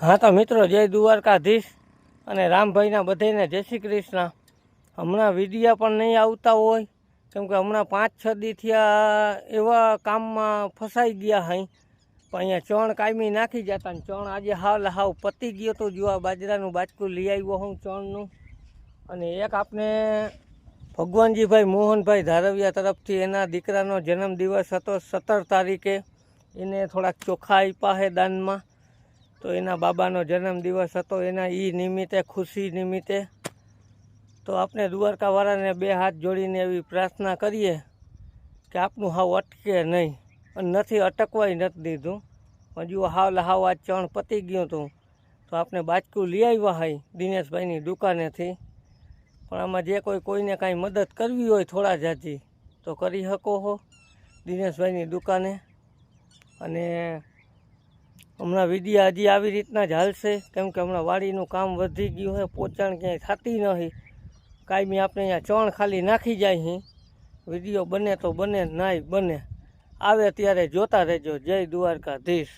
हाँ तो मित्रों जय द्वारकाधीश અને રામભાઈના બધાને જય શ્રી કૃષ્ણ। હમણાં વિડીયા પણ નહીં આવતા હોય કેમ કે હમણાં 5-6 દીથી એવા કામમાં ફસાઈ ગયા હઈ। પણ અહીંયા ચણ કાયમી નાખી જતા ને ચણ આજે હાવ પતી ગયો તો જો આ બાજરાનું બાચકું લઈ આવ્યો હું ચણનું। અને એક આપણે ભગવાનજીભાઈ મોહનભાઈ ધારવિયા તરફથી એના દીકરાનો જન્મદિવસ હતો 17 તારીખે, એને થોડાક ચોખા આપ્યા છે દાનમાં। તો એના બાબાનો જન્મદિવસ હતો, એના નિમિત્તે ખુશી નિમિત્તે તો આપણે દ્વારકાવાળાને 2 હાથ જોડીને એવી પ્રાર્થના કરીએ કે આપનું હાવ અટકે નહીં, અને નથી અટકવાય નથી દીધું। પણ જો હાવ આ ચણ પતી ગયું હતું તો આપણે બાચકું લઈ આવ્યા હોય દિનેશભાઈની દુકાનેથી। પણ આમાં જે કોઈને કાંઈ મદદ કરવી હોય થોડા જાજી તો કરી શકો છો દિનેશભાઈની દુકાને। અને હમણાં વિડીયા હજી આવી રીતના જ હાલશે કેમ કે હમણાં વાડીનું કામ વધી ગયું છે, પોચાણ ક્યાંય થતી નથી। કાંઈ આપણે અહીંયા ચણ ખાલી નાખી જાય છે, વિડીયો બને તો બને, નાય બને, આવે ત્યારે જોતા રહેજો। જય દ્વારકાધીશ।